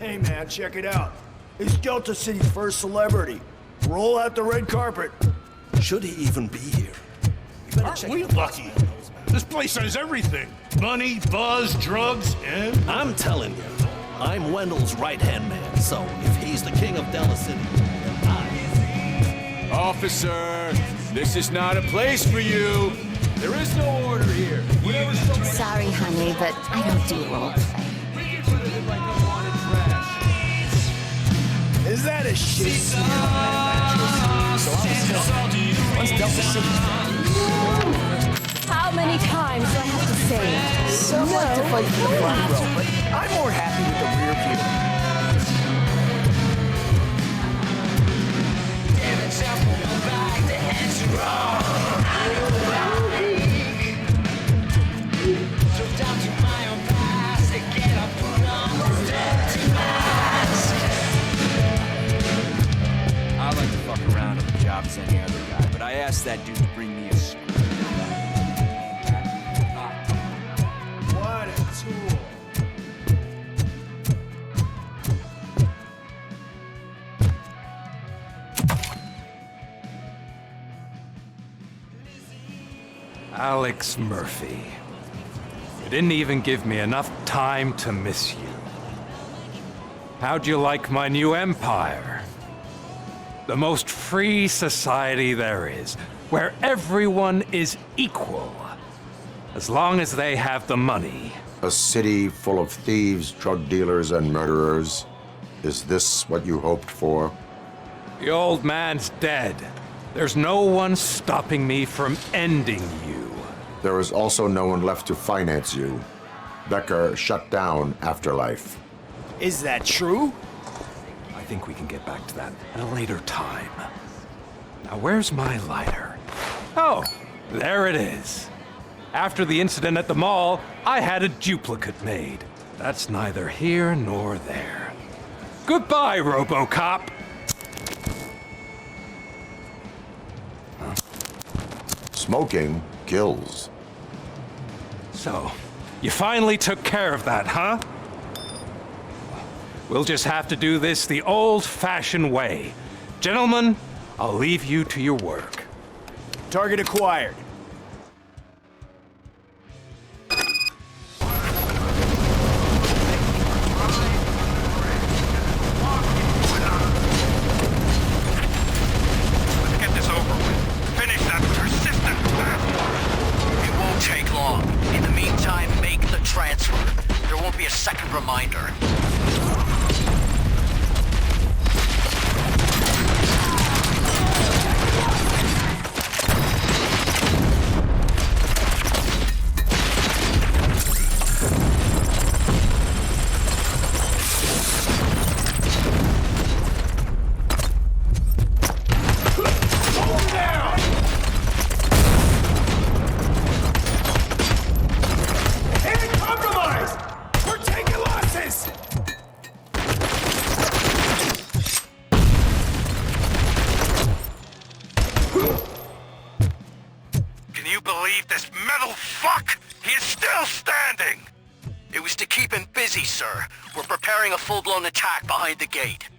Hey man, check it out. He's Delta City's first celebrity. Roll out the red carpet. Should he even be here? Aren't we lucky? This place has everything. Money, buzz, drugs, and... I'm telling you, I'm Wendell's right-hand man, so if he's the king of Delta City, then I... Officer, this is not a place for you. There is no order here. Sorry, honey, but I don't do role play. Is that a shit scene on that mattress? What's Delta City? How many times do I have to say it? Some like to fight for the front row, but I'm more happy with the rear view. I like to fuck around on the job as any other guy, but I asked that dude to bring me a screw. What a tool. Alex Murphy. You didn't even give me enough time to miss you. How'd you like my new empire? The most free society there is, where everyone is equal, as long as they have the money. A city full of thieves, drug dealers, and murderers. Is this what you hoped for? The old man's dead. There's no one stopping me from ending you. There is also no one left to finance you. Becker shut down Afterlife. Is that true? I think we can get back to that at a later time. Now, where's my lighter? Oh, there it is. After the incident at the mall, I had a duplicate made. That's neither here nor there. Goodbye, RoboCop! Smoking kills. So, you finally took care of that, huh? We'll just have to do this the old-fashioned way. Gentlemen, I'll leave you to your work. Target acquired. Second reminder. Sir, we're preparing a full-blown attack behind the gate.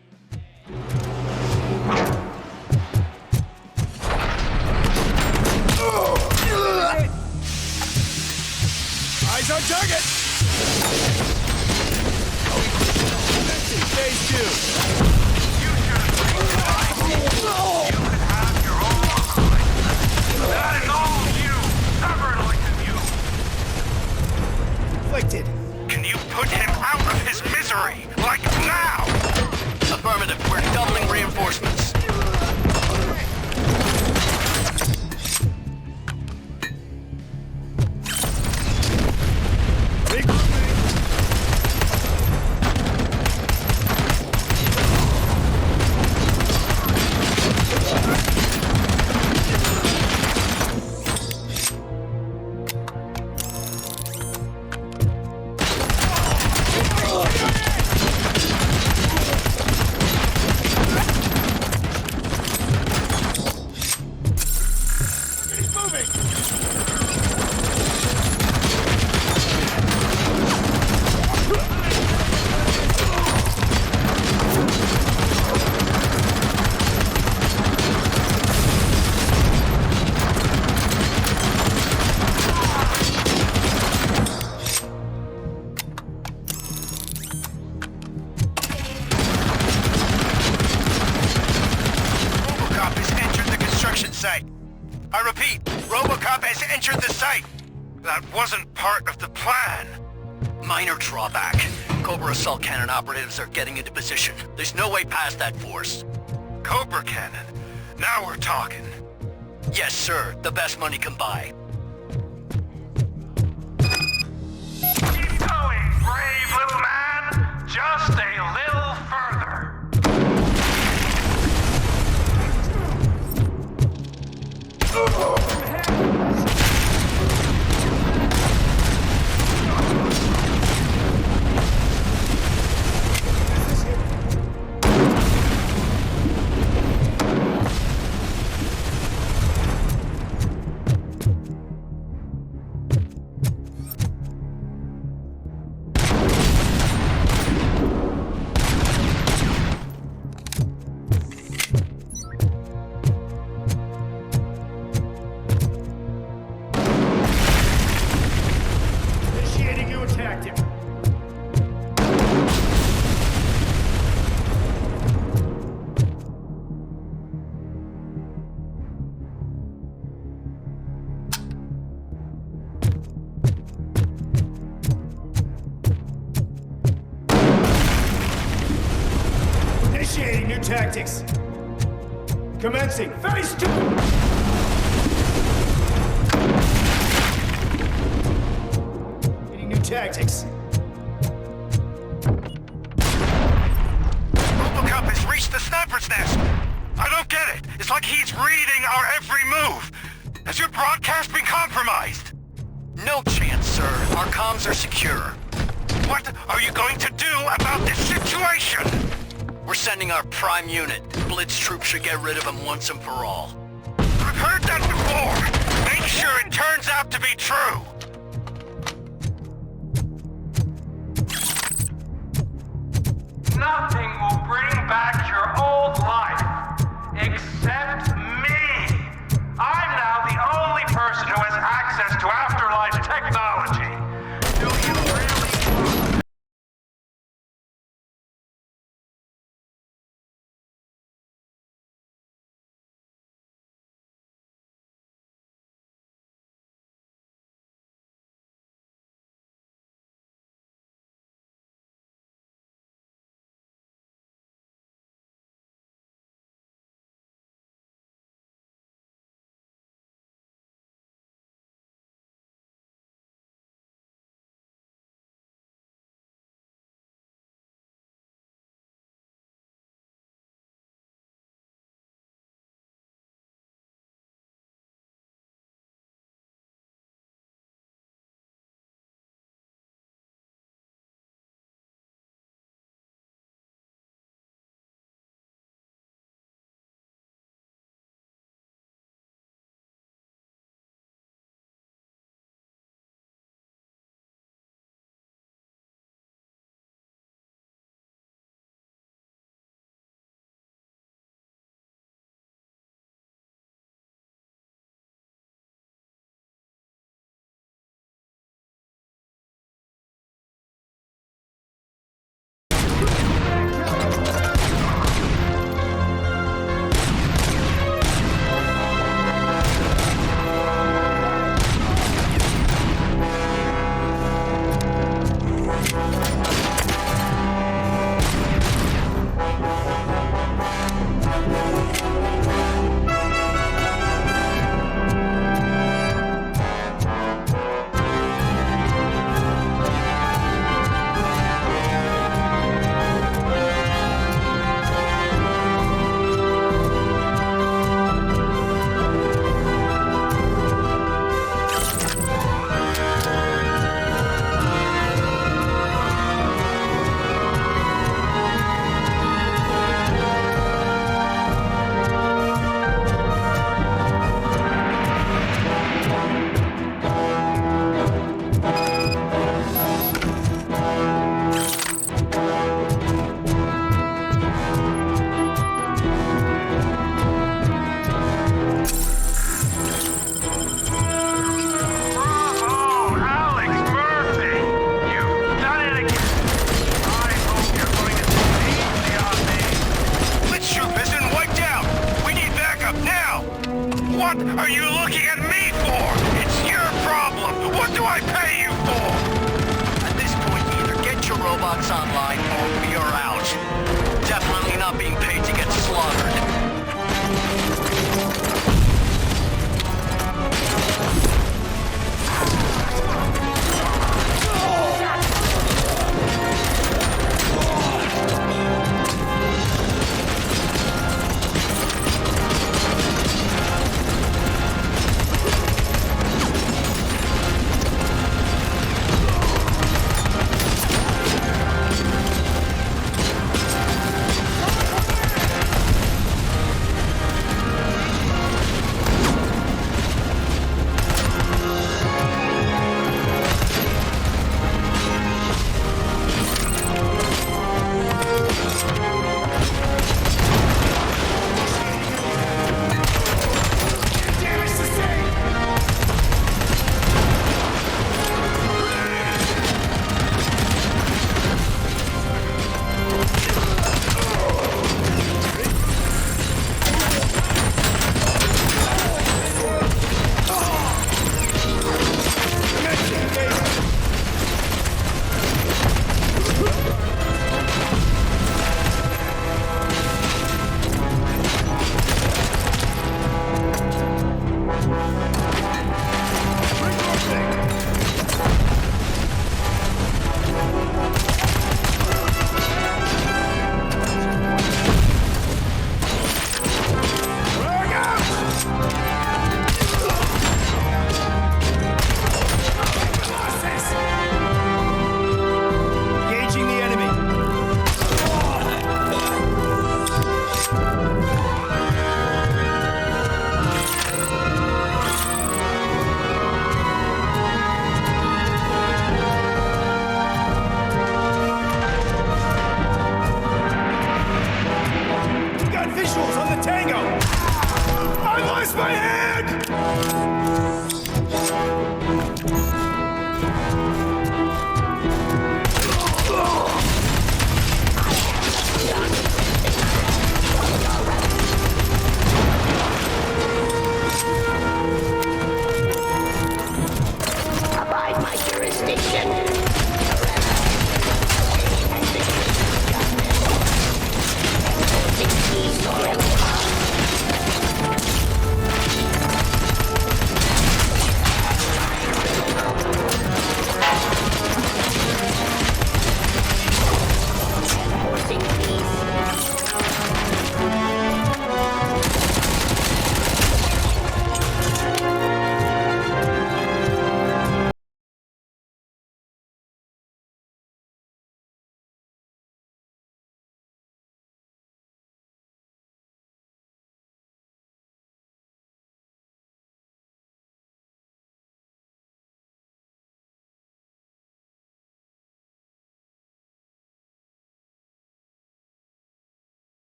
Eyes on target! Phase 2. You could have your own line. That is all you, stubborn like you. Inflicted. Can you put him out of his misery? Like now! Affirmative. We're doubling reinforcements. Big That wasn't part of the plan. Minor drawback. Cobra assault cannon operatives are getting into position. There's no way past that force. Cobra cannon? Now we're talking. Yes, sir. The best money can buy. Keep going, brave little man. Just a little further. Initiating new tactic. Initiating new tactics. Commencing phase 2. New tactics. RoboCop has reached the sniper's nest. I don't get it. It's like he's reading our every move. Has your broadcast been compromised? No chance, sir. Our comms are secure. What are you going to do about this situation? We're sending our prime unit. Blitz troops should get rid of him once and for all. I've heard that before. Make sure it turns out to be true. Nothing will bring back your old life, except me. I'm now the only person who has access to afterlife technology. Do you really... bitch. Definitely not being paid to get slaughtered.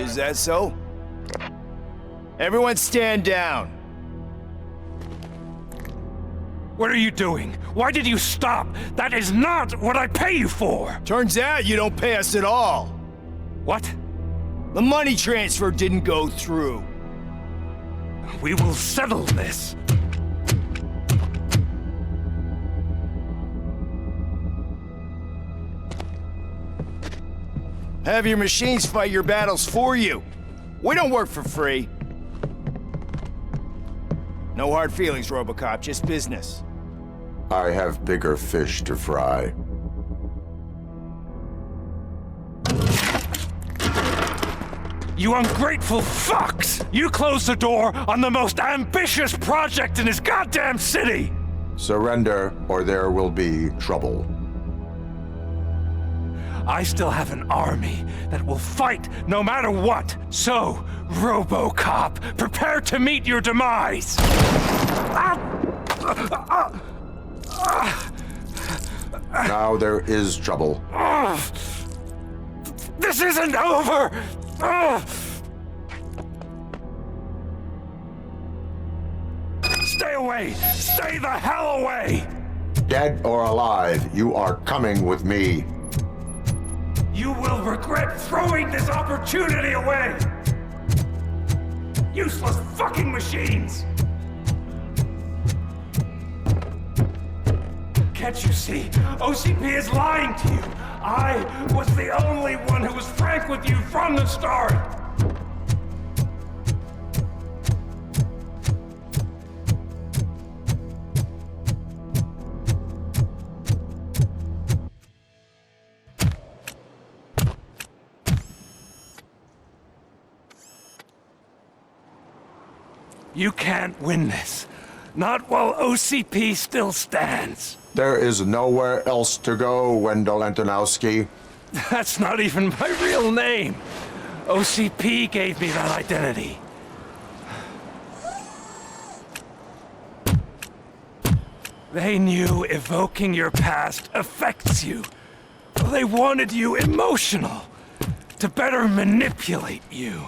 Is that so? Everyone stand down. What are you doing? Why did you stop? That is not what I pay you for! Turns out you don't pay us at all. What? The money transfer didn't go through. We will settle this. Have your machines fight your battles for you. We don't work for free. No hard feelings, RoboCop, just business. I have bigger fish to fry. You ungrateful fucks! You closed the door on the most ambitious project in this goddamn city! Surrender, or there will be trouble. I still have an army that will fight no matter what. So, RoboCop, prepare to meet your demise! Now there is trouble. This isn't over! Stay away! Stay the hell away! Dead or alive, you are coming with me. You will regret throwing this opportunity away! Useless fucking machines! Can't you see? OCP is lying to you! I was the only one who was frank with you from the start! You can't win this. Not while OCP still stands. There is nowhere else to go, Wendell Antonowski. That's not even my real name. OCP gave me that identity. They knew evoking your past affects you. They wanted you emotional, to better manipulate you.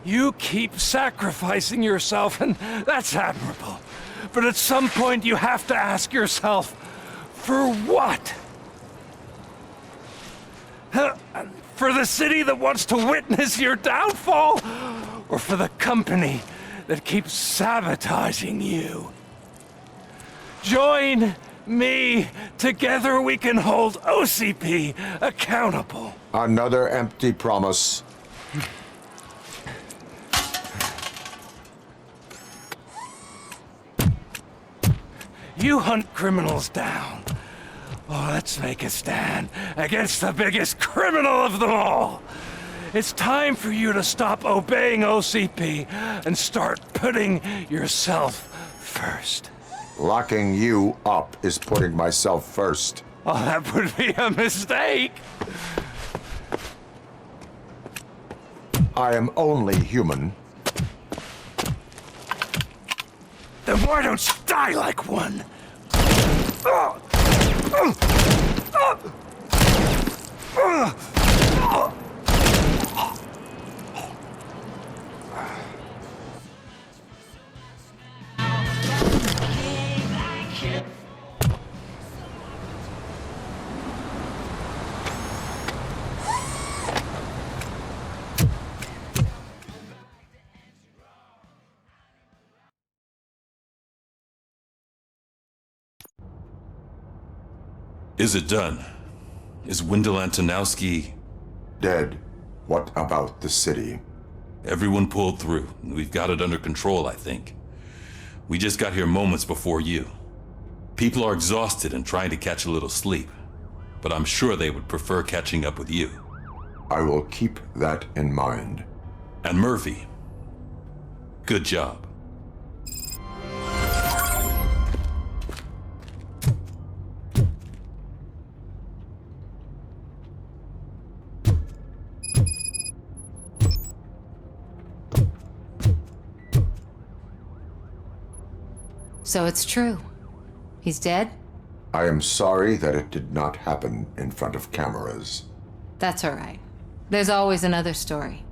You keep sacrificing yourself, and that's admirable. But at some point, you have to ask yourself, for what? For the city that wants to witness your downfall? Or for the company that keeps sabotaging you? Join me. Together we can hold OCP accountable. Another empty promise. You hunt criminals down. Oh, let's make a stand against the biggest criminal of them all. It's time for you to stop obeying OCP and start putting yourself first. Locking you up is putting myself first. Oh, that would be a mistake. I am only human. Then why don't you die like one? Is it done? Is Wendell Antonowski... Dead. What about the city? Everyone pulled through. We've got it under control, I think. We just got here moments before you. People are exhausted and trying to catch a little sleep. But I'm sure they would prefer catching up with you. I will keep that in mind. And Murphy, good job. So it's true. He's dead? I am sorry that it did not happen in front of cameras. That's all right. There's always another story.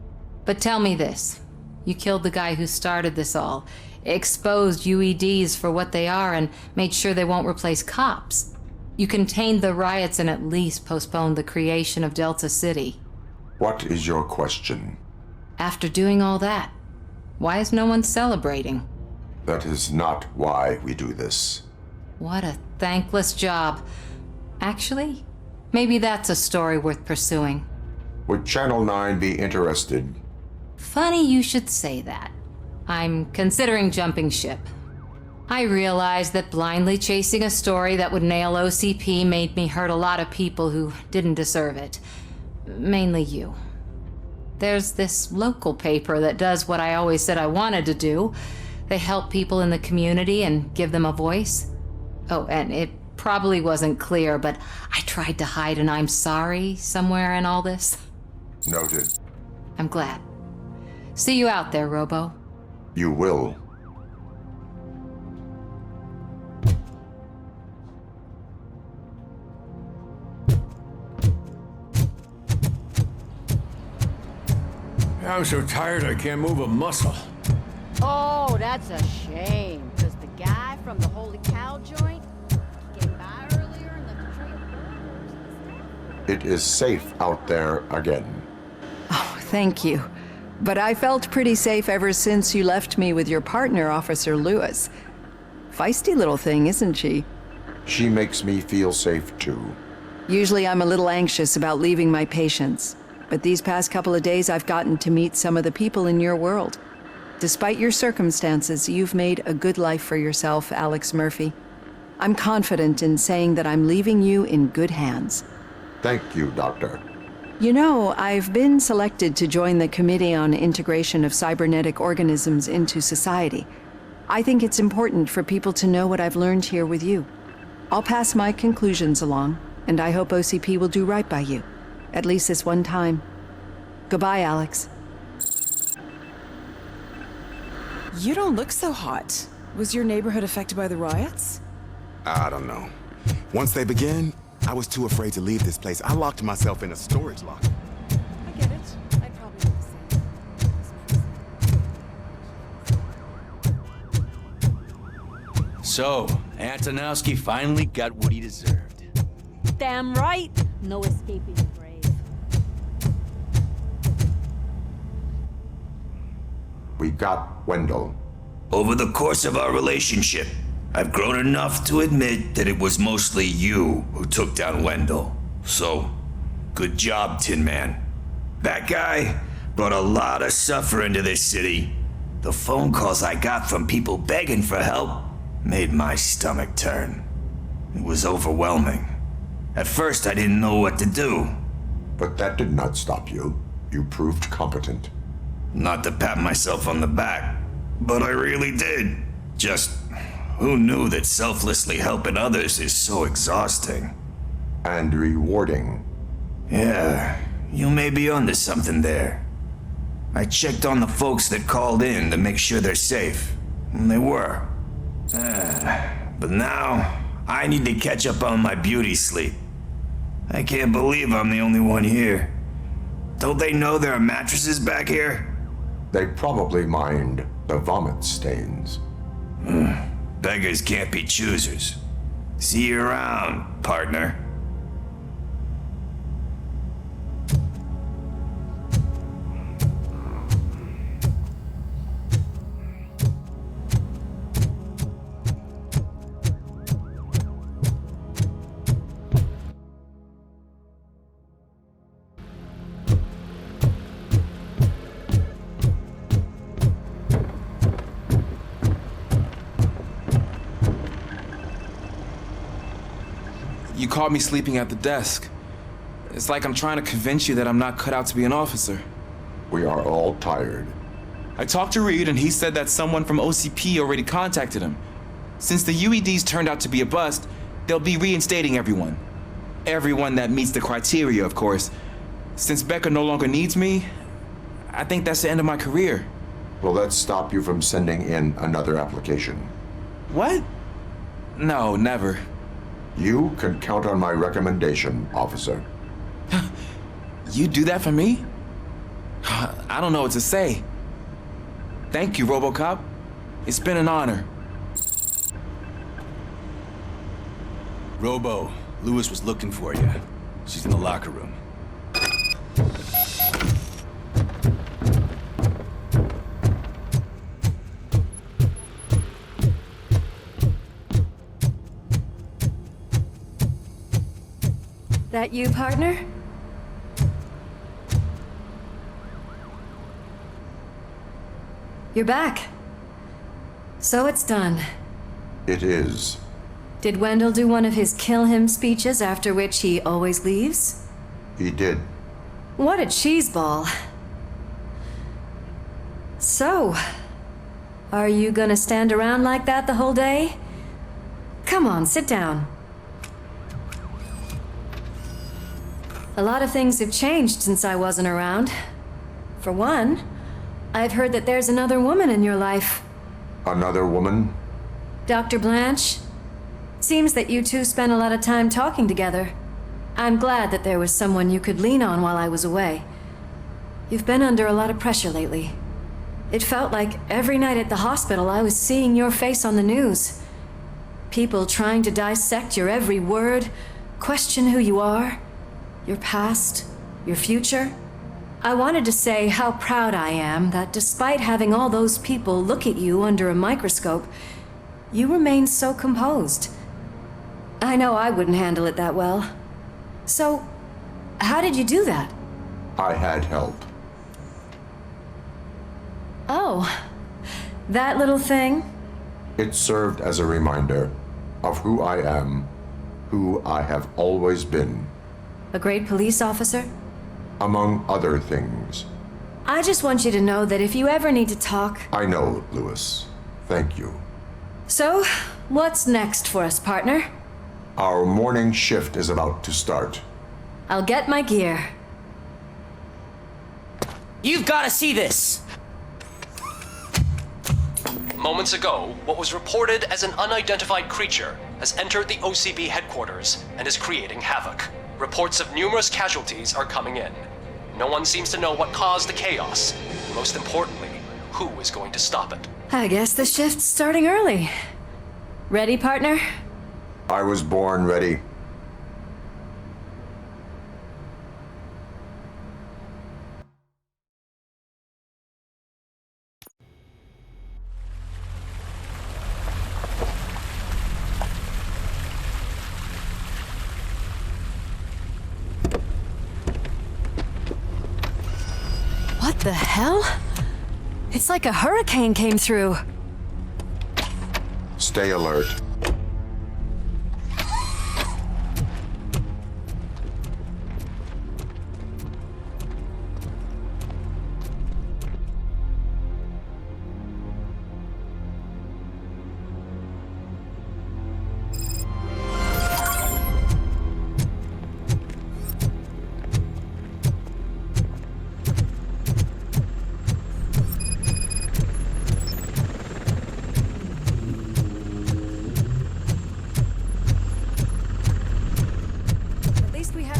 But tell me this. You killed the guy who started this all, exposed UEDs for what they are, and made sure they won't replace cops. You contained the riots and at least postponed the creation of Delta City. What is your question? After doing all that, why is no one celebrating? That is not why we do this. What a thankless job. Actually, maybe that's a story worth pursuing. Would Channel 9 be interested? Funny you should say that. I'm considering jumping ship. I realized that blindly chasing a story that would nail OCP made me hurt a lot of people who didn't deserve it. Mainly you. There's this local paper that does what I always said I wanted to do. They help people in the community and give them a voice. Oh, and it probably wasn't clear, but I tried to hide an I'm sorry somewhere in all this. Noted. I'm glad. See you out there, Robo. You will. I'm so tired I can't move a muscle. Oh, that's a shame. Because the guy from the Holy Cow joint came by earlier and left a tray of burgers. It is safe out there again. Oh, thank you. But I felt pretty safe ever since you left me with your partner, Officer Lewis. Feisty little thing, isn't she? She makes me feel safe too. Usually I'm a little anxious about leaving my patients, but these past couple of days I've gotten to meet some of the people in your world. Despite your circumstances, you've made a good life for yourself, Alex Murphy. I'm confident in saying that I'm leaving you in good hands. Thank you, Doctor. You know, I've been selected to join the Committee on Integration of Cybernetic Organisms into Society. I think it's important for people to know what I've learned here with you. I'll pass my conclusions along, and I hope OCP will do right by you. At least this one time. Goodbye, Alex. You don't look so hot. Was your neighborhood affected by the riots? I don't know. Once they began, I was too afraid to leave this place. I locked myself in a storage locker. I get it. I'd probably do the same. So, Antonowski finally got what he deserved. Damn right. No escaping the grave. We got Wendell. Over the course of our relationship, I've grown enough to admit that it was mostly you who took down Wendell. So, good job, Tin Man. That guy brought a lot of suffering to this city. The phone calls I got from people begging for help made my stomach turn. It was overwhelming. At first, I didn't know what to do. But that did not stop you. You proved competent. Not to pat myself on the back, but I really did. Just, who knew that selflessly helping others is so exhausting? And rewarding. Yeah, you may be onto something there. I checked on the folks that called in to make sure they're safe, and they were. But now, I need to catch up on my beauty sleep. I can't believe I'm the only one here. Don't they know there are mattresses back here? They probably mind the vomit stains. Beggars can't be choosers. See you around, partner. You caught me sleeping at the desk. It's like I'm trying to convince you that I'm not cut out to be an officer. We are all tired. I talked to Reed and he said that someone from OCP already contacted him. Since the UEDs turned out to be a bust, they'll be reinstating everyone. Everyone that meets the criteria, of course. Since Becca no longer needs me, I think that's the end of my career. Will that stop you from sending in another application? What? No, never. You can count on my recommendation, officer. You do that for me? I don't know what to say. Thank you, RoboCop. It's been an honor. Robo, Lewis was looking for you. She's in the locker room. That you, partner? You're back. So it's done. It is. Did Wendell do one of his kill him speeches after which he always leaves? He did. What a cheeseball. So, are you gonna stand around like that the whole day? Come on, sit down. A lot of things have changed since I wasn't around. For one, I've heard that there's another woman in your life. Another woman? Dr. Blanche? Seems that you two spent a lot of time talking together. I'm glad that there was someone you could lean on while I was away. You've been under a lot of pressure lately. It felt like every night at the hospital I was seeing your face on the news. People trying to dissect your every word, question who you are, your past, your future. I wanted to say how proud I am that despite having all those people look at you under a microscope, you remain so composed. I know I wouldn't handle it that well. So, how did you do that? I had help. Oh, that little thing? It served as a reminder of who I am, who I have always been. A great police officer? Among other things. I just want you to know that if you ever need to talk... I know, Lewis. Thank you. So, what's next for us, partner? Our morning shift is about to start. I'll get my gear. You've got to see this! Moments ago, what was reported as an unidentified creature has entered the OCB headquarters and is creating havoc. Reports of numerous casualties are coming in. No one seems to know what caused the chaos. Most importantly, who is going to stop it? I guess the shift's starting early. Ready, partner? I was born ready. What the hell? It's like a hurricane came through. Stay alert.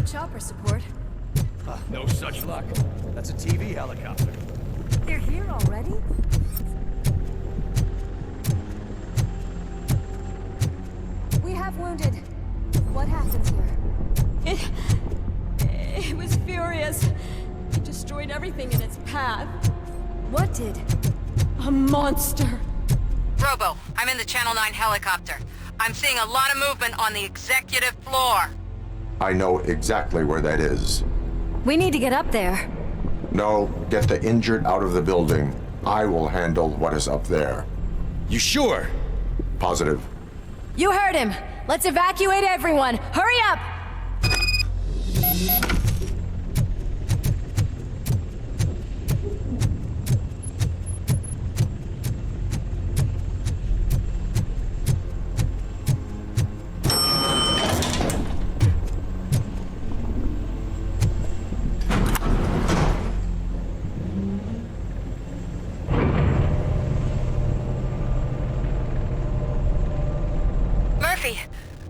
Chopper support. No such luck. That's a TV helicopter. They're here already? We have wounded. What happens here? It was furious. It destroyed everything in its path. What did? A monster. Robo, I'm in the Channel 9 helicopter. I'm seeing a lot of movement on the executive floor. I know exactly where that is. We need to get up there. No, get the injured out of the building. I will handle what is up there. You sure? Positive. You heard him. Let's evacuate everyone. Hurry up!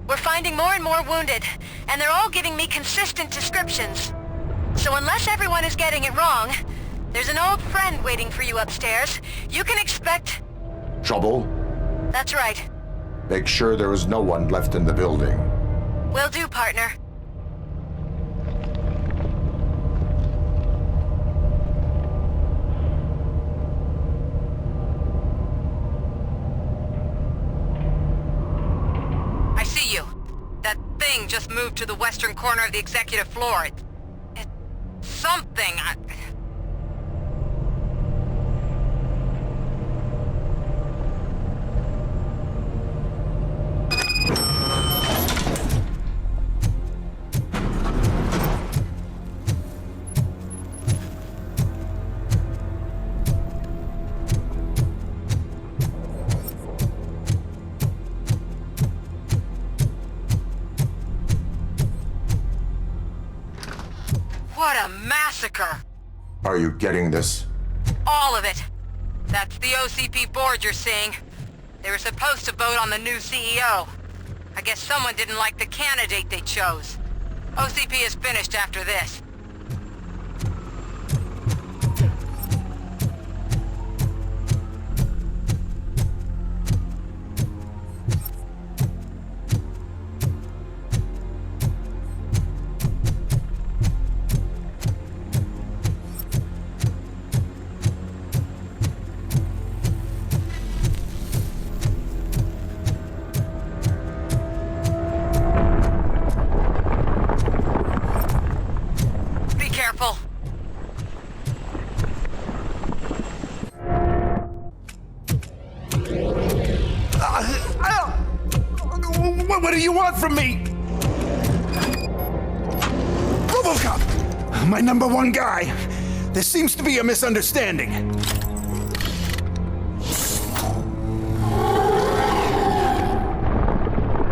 We're finding more and more wounded, and they're all giving me consistent descriptions. So unless everyone is getting it wrong, there's an old friend waiting for you upstairs. You can expect... Trouble? That's right. Make sure there is no one left in the building. Will do, partner. I see you. That thing just moved to the western corner of the executive floor. It's something. What a massacre! Are you getting this? All of it. That's the OCP board you're seeing. They were supposed to vote on the new CEO. I guess someone didn't like the candidate they chose. OCP is finished after this. What do you want from me? RoboCop! My #1 guy. There seems to be a misunderstanding.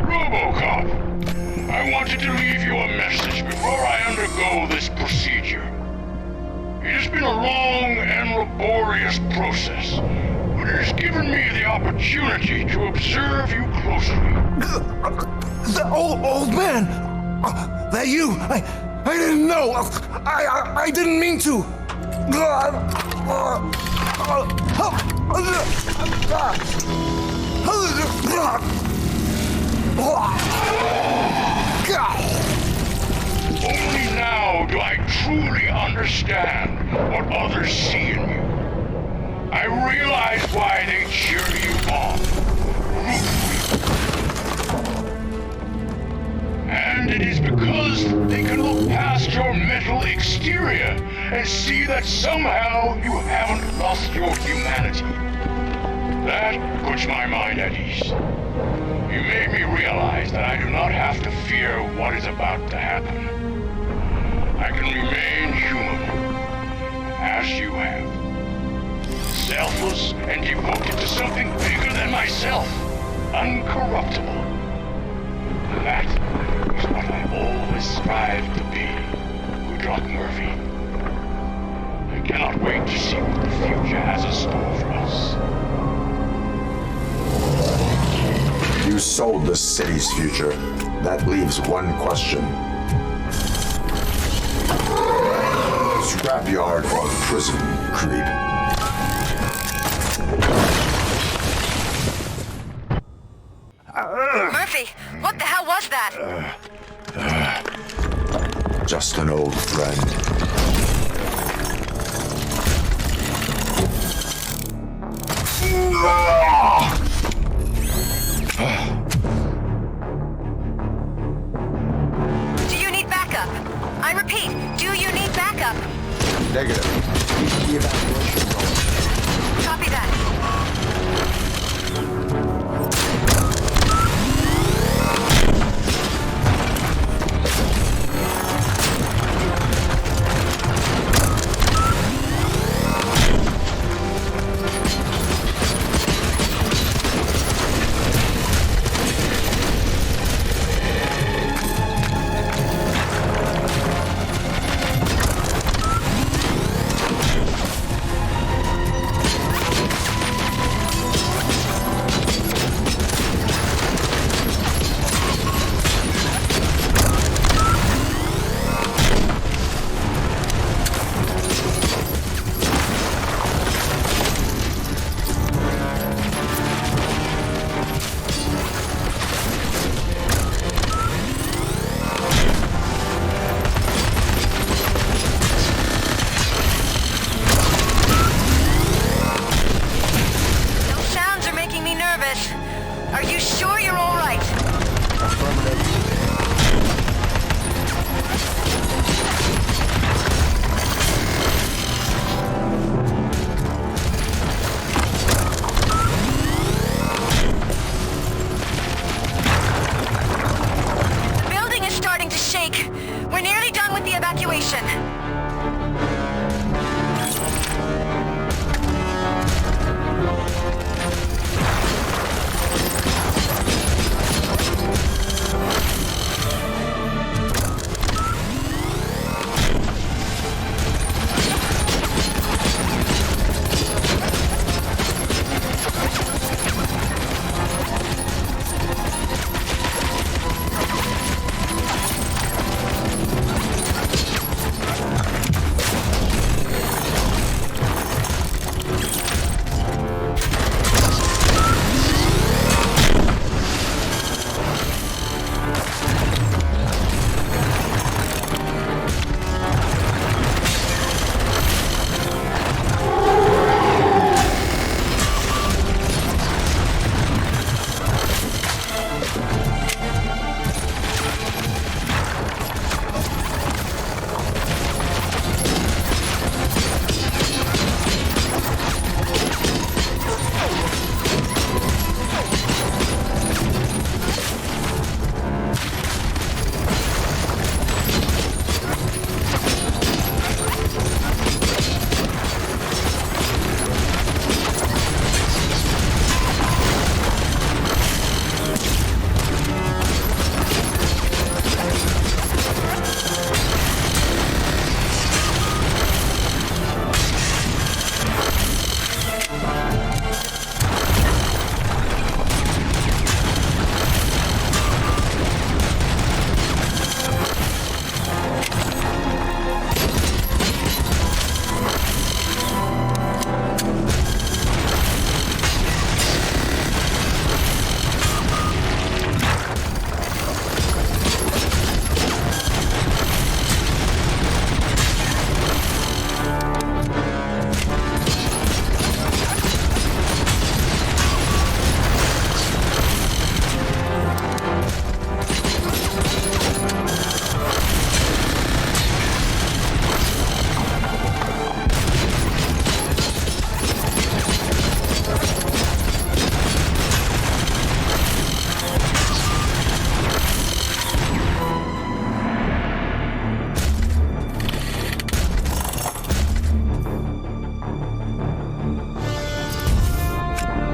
RoboCop! I wanted to leave you a message before I undergo this procedure. It has been a long and laborious process, but it has given me the opportunity to observe you closely. The old man! That you? I didn't know! I didn't mean to! Only now do I truly understand what others see in you. I realize why they cheer you on, root for you. And it is because they can look past your mental exterior and see that somehow you haven't lost your humanity. That puts my mind at ease. You made me realize that I do not have to fear what is about to happen. I can remain human, as you have. Selfless and devoted to something bigger than myself. Uncorruptible. That is what I always strive to be, Woodrock Murphy. I cannot wait to see what the future has in store for us. You sold the city's future. That leaves one question. Scrapyard or prison, creep? Murphy, what the hell was that? Just an old friend. Do you need backup? I repeat, do you need backup? Negative. The evacuation zone. Copy that. Are you sure you're all right? The building is starting to shake. We're nearly done with the evacuation.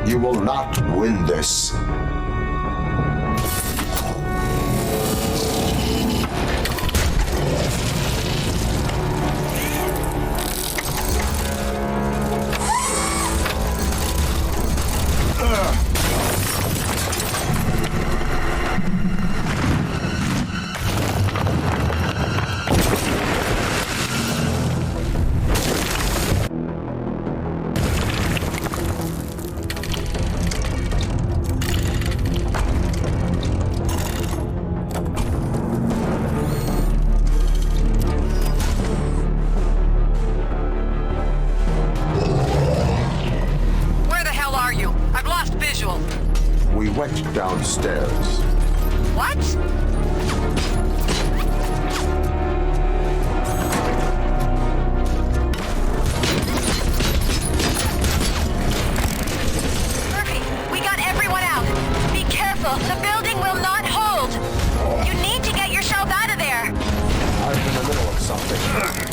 You will not win this. We went downstairs. What? Murphy, we got everyone out. Be careful. The building will not hold. You need to get yourself out of there. I'm in the middle of something.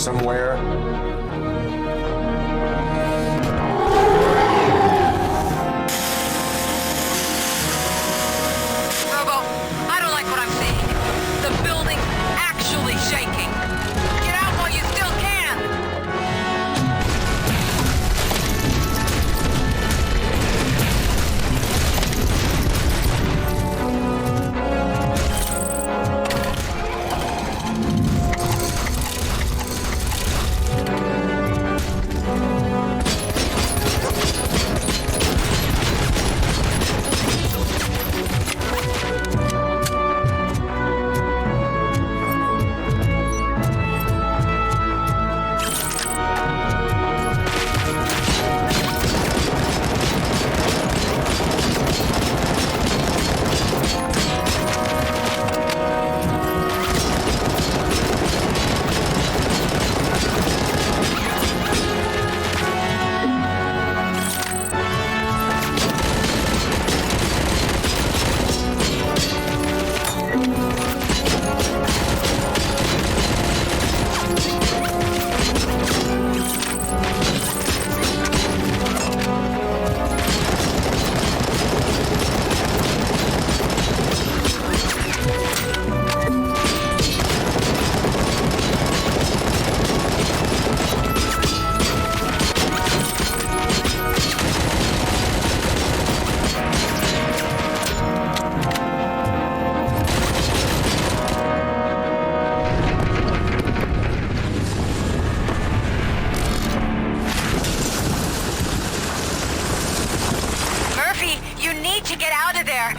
somewhere? Robo, I don't like what I'm seeing. The building's actually shaking. Get out while you still can!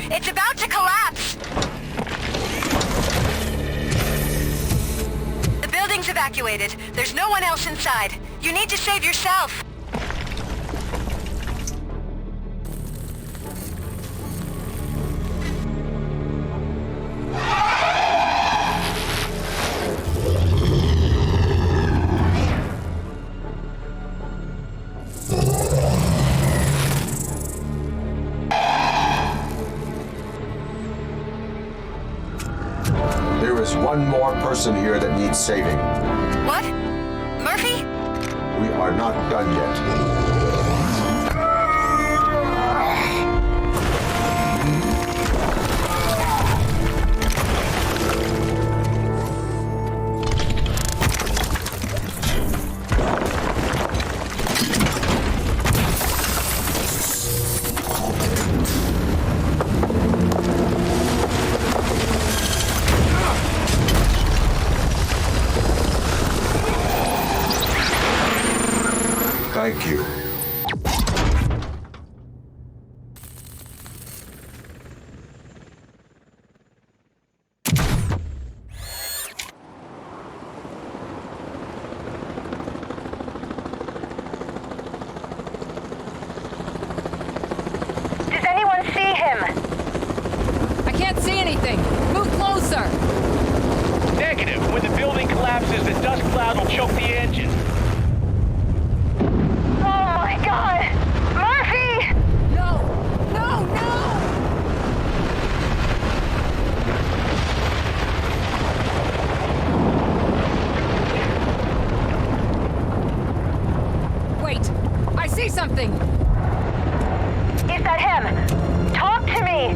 It's about to collapse! The building's evacuated. There's no one else inside. You need to save yourself. There is one more person here that needs saving. What? Murphy? We are not done yet. Thank you. Does anyone see him? I can't see anything. Move closer. Negative. When the building collapses, the dust cloud will choke the engine. God! Murphy! No! No! No! Wait! I see something! Is that him? Talk to me!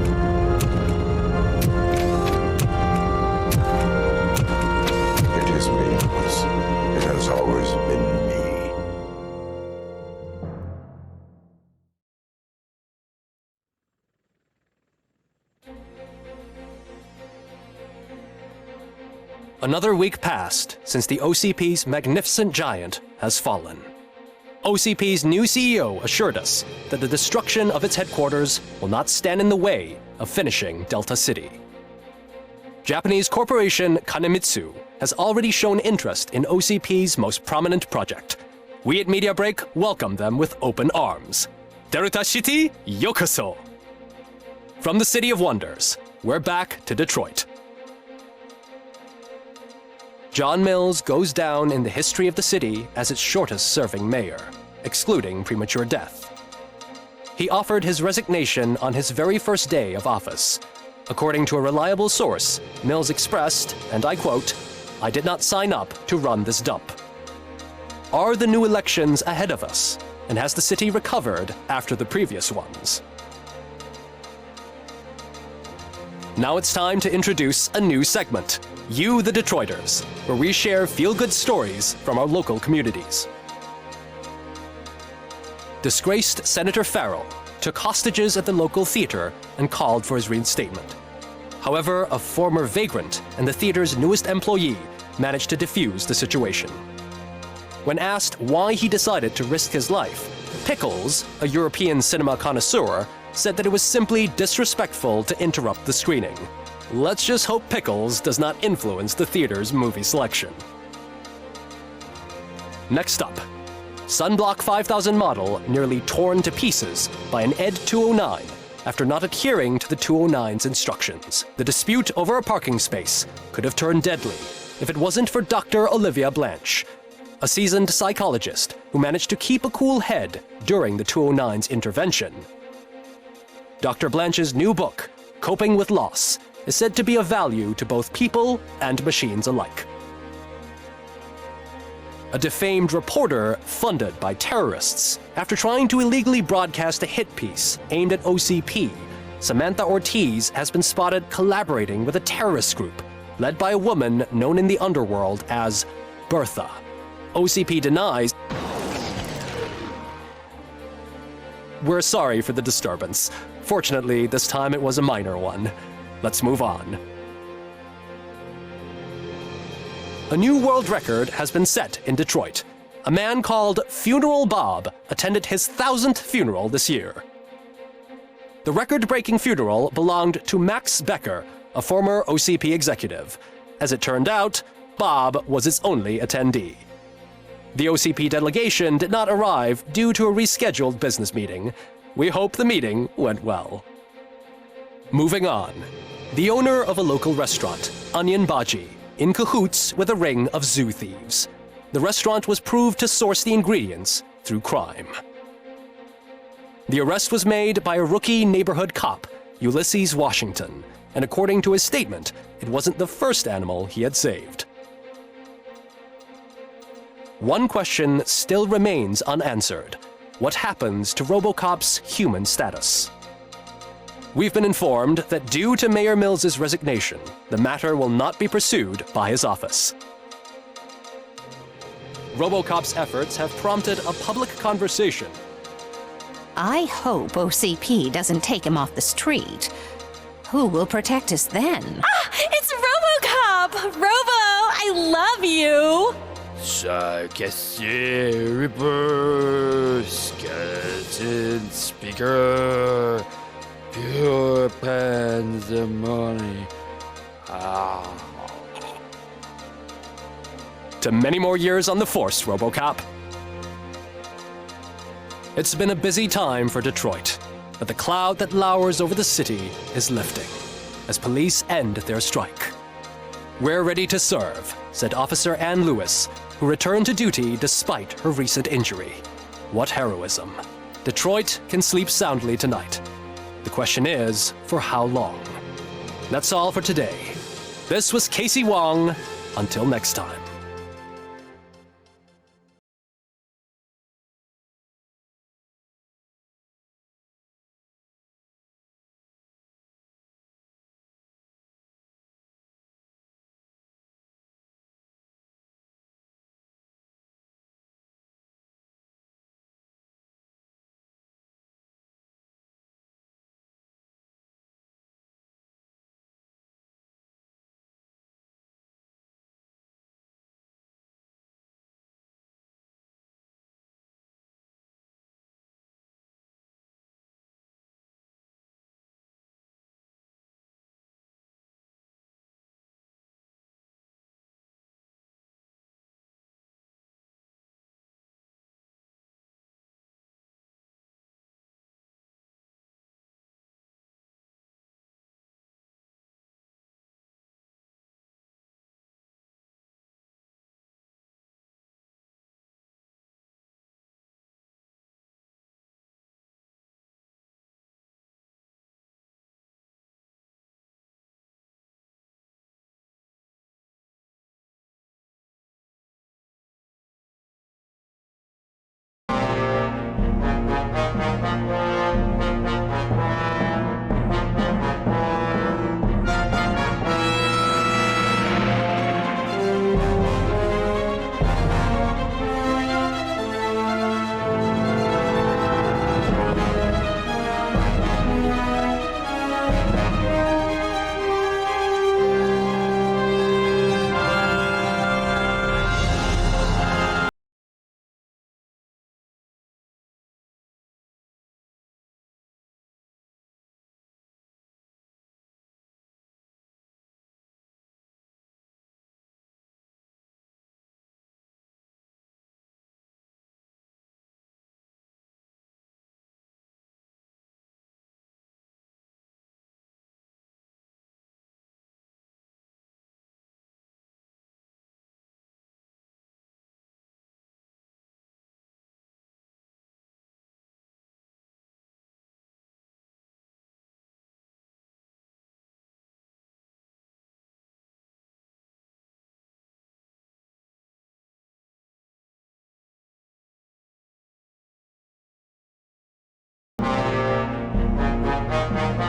It is me. It has always been me. Another week passed since the OCP's magnificent giant has fallen. OCP's new CEO assured us that the destruction of its headquarters will not stand in the way of finishing Delta City. Japanese corporation Kanemitsu has already shown interest in OCP's most prominent project. We at Media Break welcome them with open arms. Delta City, yokoso! From the City of Wonders, we're back to Detroit. John Mills goes down in the history of the city as its shortest-serving mayor, excluding premature death. He offered his resignation on his very first day of office. According to a reliable source, Mills expressed, and I quote, "I did not sign up to run this dump." Are the new elections ahead of us? And has the city recovered after the previous ones? Now it's time to introduce a new segment, You the Detroiters, where we share feel-good stories from our local communities. Disgraced Senator Farrell took hostages at the local theater and called for his reinstatement. However, a former vagrant and the theater's newest employee managed to defuse the situation. When asked why he decided to risk his life, Pickles, a European cinema connoisseur, said that it was simply disrespectful to interrupt the screening. Let's just hope Pickles does not influence the theater's movie selection. Next up, Sunblock 5000 model nearly torn to pieces by an ED 209 after not adhering to the 209's instructions. The dispute over a parking space could have turned deadly if it wasn't for Dr. Olivia Blanche, a seasoned psychologist who managed to keep a cool head during the 209's intervention. Dr. Blanche's new book, Coping with Loss, is said to be of value to both people and machines alike. A defamed reporter funded by terrorists after trying to illegally broadcast a hit piece aimed at OCP, Samantha Ortiz has been spotted collaborating with a terrorist group led by a woman known in the underworld as Bertha. OCP denies. We're sorry for the disturbance. Fortunately, this time it was a minor one. Let's move on. A new world record has been set in Detroit. A man called Funeral Bob attended his 1000th funeral this year. The record-breaking funeral belonged to Max Becker, a former OCP executive. As it turned out, Bob was its only attendee. The OCP delegation did not arrive due to a rescheduled business meeting. We hope the meeting went well. Moving on. The owner of a local restaurant, Onion Baji, in cahoots with a ring of zoo thieves. The restaurant was proved to source the ingredients through crime. The arrest was made by a rookie neighborhood cop, Ulysses Washington, and according to his statement, it wasn't the first animal he had saved. One question still remains unanswered. What happens to RoboCop's human status? We've been informed that due to Mayor Mills's resignation, the matter will not be pursued by his office. RoboCop's efforts have prompted a public conversation. I hope OCP doesn't take him off the street. Who will protect us then? Ah! It's RoboCop! Robo, I love you! Caissier, Reaper, Skeleton, Speaker, Pure Pandemonium. To many more years on the force, RoboCop. It's been a busy time for Detroit, but the cloud that lowers over the city is lifting as police end their strike. We're ready to serve, said Officer Ann Lewis, who returned to duty despite her recent injury. What heroism. Detroit can sleep soundly tonight. The question is, for how long? That's all for today. This was Casey Wong. Until next time.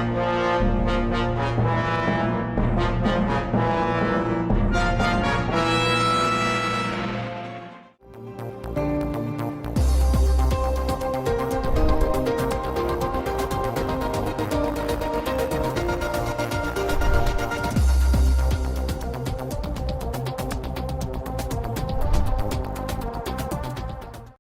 Bye.